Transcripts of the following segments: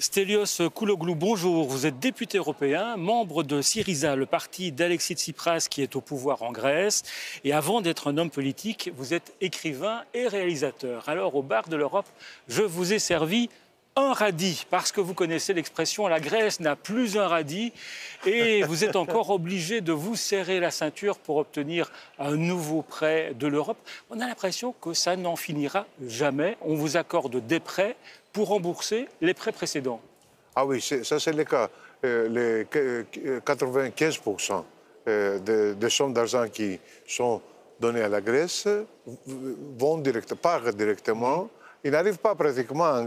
Stelios Kouloglou, bonjour. Vous êtes député européen, membre de Syriza, le parti d'Alexis Tsipras qui est au pouvoir en Grèce. Et avant d'être un homme politique, vous êtes écrivain et réalisateur. Alors, au bar de l'Europe, je vous ai servi un radis, parce que vous connaissez l'expression « la Grèce n'a plus un radis » et vous êtes encore obligé de vous serrer la ceinture pour obtenir un nouveau prêt de l'Europe. On a l'impression que ça n'en finira jamais. On vous accorde des prêts pour rembourser les prêts précédents. Ah oui, ça c'est le cas. Les 95% des sommes d'argent qui sont données à la Grèce partent directement. Ils n'arrivent pas pratiquement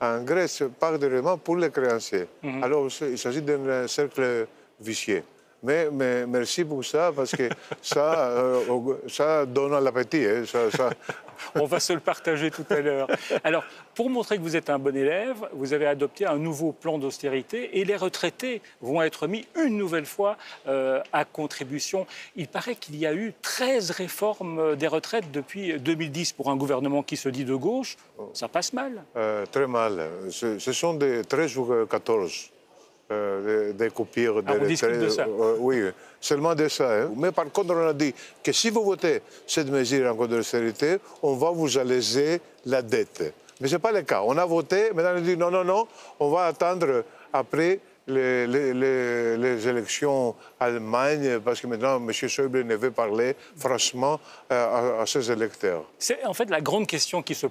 en Grèce, partent directement pour les créanciers. Alors il s'agit d'un cercle vicieux. Mais merci pour ça, parce que ça donne à l'appétit. Hein, On va se le partager tout à l'heure. Alors, pour montrer que vous êtes un bon élève, vous avez adopté un nouveau plan d'austérité et les retraités vont être mis une nouvelle fois à contribution. Il paraît qu'il y a eu 13 réformes des retraites depuis 2010 pour un gouvernement qui se dit de gauche. Ça passe mal. Très mal. Ce sont des 13 ou 14. Des coupures, on discute de ça. Oui, seulement de ça. Hein. Mais par contre, on a dit que si vous votez cette mesure en code d'austérité, on va vous alléger la dette. Mais ce n'est pas le cas. On a voté, maintenant on dit non, non, non, on va attendre après les élections Allemagne, parce que maintenant, M. Schäuble ne veut parler franchement à ses électeurs. C'est en fait la grande question qui se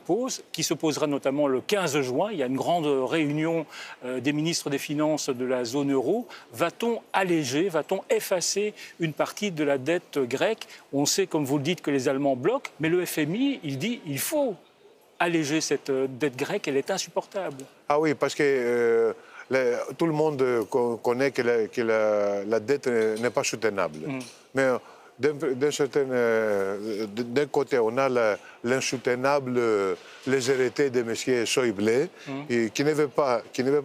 posera notamment le 15 juin. Il y a une grande réunion des ministres des Finances de la zone euro. Va-t-on alléger, va-t-on effacer une partie de la dette grecque? On sait, comme vous le dites, que les Allemands bloquent, mais le FMI, il dit qu'il faut alléger cette dette grecque, elle est insupportable. Ah oui, parce que tout le monde connaît que la dette n'est pas soutenable. Mais d'un côté, on a l'insoutenable, les héritiers de M. Schäuble, qui ne veut pas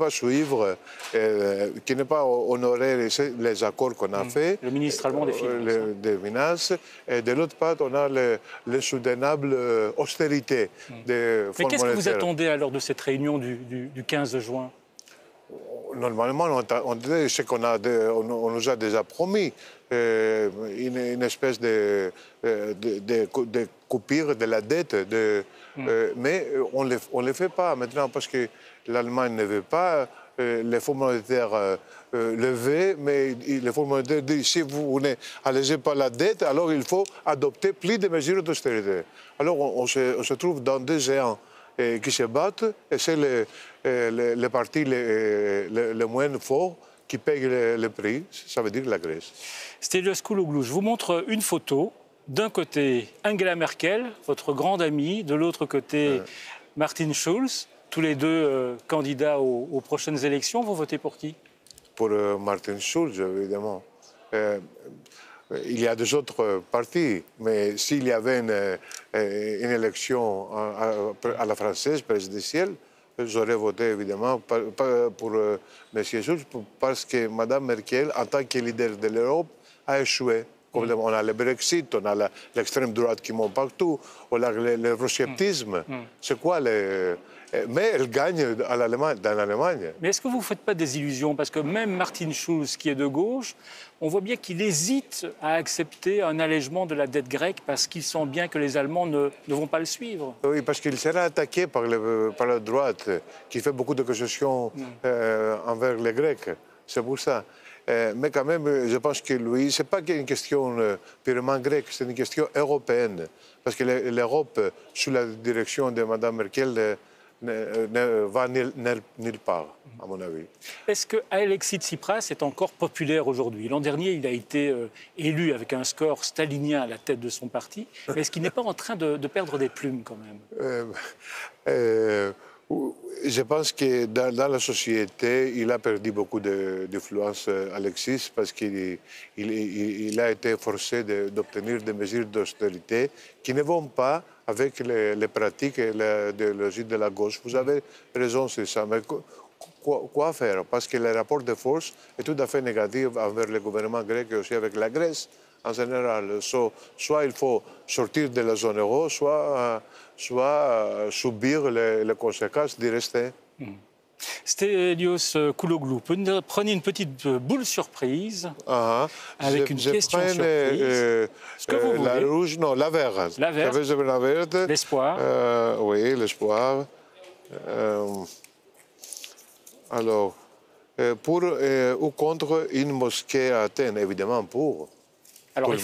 suivre, qui ne veut pas honorer les accords qu'on a faits. Le ministre allemand des Finances. Et de l'autre part, on a l'insoutenable austérité des fonds monétaires. Mais qu'est-ce que vous attendez alors de cette réunion du 15 juin? Normalement, ce qu'on nous a déjà promis, une espèce de coupure de la dette, mais on ne le fait pas maintenant parce que l'Allemagne ne veut pas, les fonds monétaires lever, mais les fonds monétaires disent si vous n'allégez pas la dette, alors il faut adopter plus de mesures d'austérité. Alors on se trouve dans des géants qui se battent, et c'est le parti le moins fort qui paye le prix, ça veut dire la Grèce. Stelios Kouloglou, je vous montre une photo. D'un côté, Angela Merkel, votre grande amie, de l'autre côté, Martin Schulz, tous les deux candidats aux prochaines élections. Vous votez pour qui? Pour Martin Schulz, évidemment. Il y a des autres partis, mais s'il y avait une élection à la française présidentielle, j'aurais voté évidemment pour M. Schulz, parce que Mme Merkel, en tant que leader de l'Europe, a échoué. On a le Brexit, on a l'extrême droite qui monte partout, on a l'eurosceptisme. C'est quoi mais elle gagne dans l'Allemagne. Mais est-ce que vous ne faites pas des illusions? Parce que même Martin Schulz, qui est de gauche, on voit bien qu'il hésite à accepter un allègement de la dette grecque parce qu'il sent bien que les Allemands ne vont pas le suivre. Oui, parce qu'il sera attaqué par la droite, qui fait beaucoup de concessions envers les Grecs. C'est pour ça. Mais quand même, je pense que lui, ce n'est pas une question purement grecque, c'est une question européenne. Parce que l'Europe, sous la direction de Mme Merkel, ne va nulle part, à mon avis. Est-ce que Alexis Tsipras est encore populaire aujourd'hui? L'an dernier, il a été élu avec un score stalinien à la tête de son parti. Mais est-ce qu'il n'est pas en train de perdre des plumes quand même? Je pense que dans la société, il a perdu beaucoup d'influence, Alexis, parce qu'il a été forcé d'obtenir des mesures d'austérité qui ne vont pas avec les pratiques et l'idéologie de la gauche. Vous avez raison sur ça, mais quoi faire? Parce que le rapport de force est tout à fait négatif envers le gouvernement grec et aussi avec la Grèce en général. Soit il faut sortir de la zone euro, soit subir les conséquences d'y rester. Stelios Kouloglou, prenez une petite boule surprise avec une question surprise. Ce que vous voulez. La rouge, non, la verte. La verte. La verte. L'espoir. Oui, l'espoir. Alors, pour ou contre une mosquée à Athènes, évidemment pour. Alors il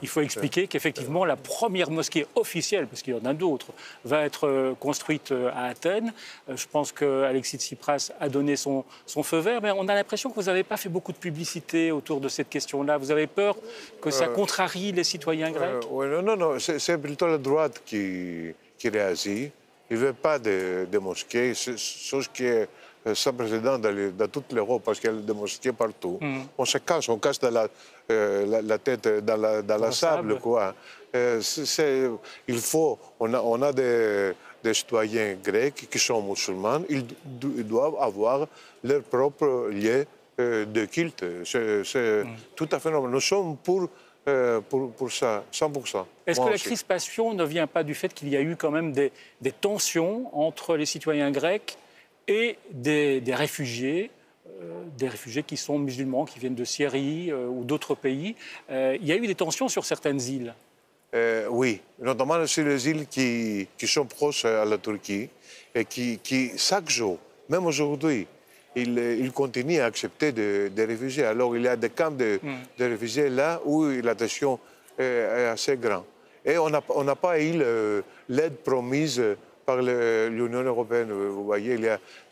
faut expliquer qu'effectivement la première mosquée officielle, parce qu'il y en a d'autres, va être construite à Athènes. Je pense qu'Alexis Tsipras a donné son feu vert, mais on a l'impression que vous n'avez pas fait beaucoup de publicité autour de cette question-là. Vous avez peur que ça contrarie les citoyens grecs? Non, c'est plutôt la droite qui réagit. Il ne veut pas de mosquées, chose qui est sans précédent dans toute l'Europe, parce qu'il y a des mosquées partout. On se cache, on cache la tête dans la sable, quoi. Il faut, on a des citoyens grecs qui sont musulmans, ils doivent avoir leur propre lieu de culte. C'est tout à fait normal. Nous sommes pour ça, 100%. Est-ce que la crispation ne vient pas du fait qu'il y a eu quand même des tensions entre les citoyens grecs et des réfugiés qui sont musulmans, qui viennent de Syrie ou d'autres pays? Il y a eu des tensions sur certaines îles. Oui, notamment sur les îles qui sont proches à la Turquie et qui chaque jour, même aujourd'hui, ils continuent à accepter des réfugiés. Alors, il y a des camps de réfugiés là où la tension est assez grande. Et on n'a pas eu l'aide promise par l'Union européenne. Vous voyez,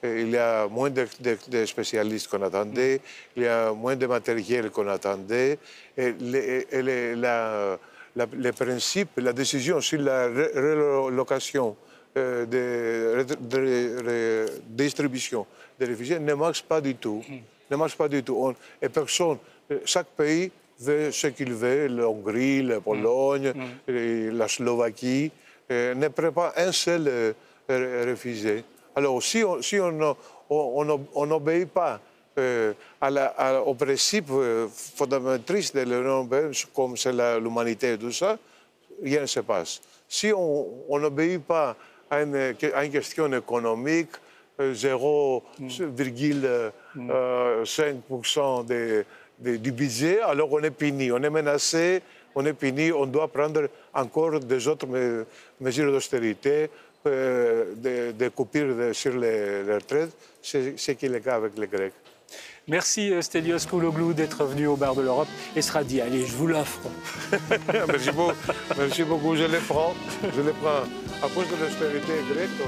il y a moins de spécialistes qu'on attendait, il y a moins de matériel qu'on attendait. Et le principe, la décision sur la relocation de distribution des réfugiés ne marche pas du tout. Ne marche pas du tout. Et personne, chaque pays veut ce qu'il veut, la Hongrie, la Pologne, la Slovaquie, ne prépare un seul réfugié. Alors, si on n'obéit pas aux principes fondamentaux de l'Union européenne, comme c'est l'humanité et tout ça, rien ne se passe. Si on n'obéit pas à une question économique, 0,5% du budget, alors on est puni, on est menacé, on est puni, on doit prendre encore des autres mesures d'austérité, de coupures sur les retraites, c'est ce qui est le cas avec les Grecs. Merci Stelios Kouloglou d'être venu au bar de l'Europe et sera dit, allez, je vous l'offre. Merci beaucoup, je les prends. À cause de l'austérité grecque.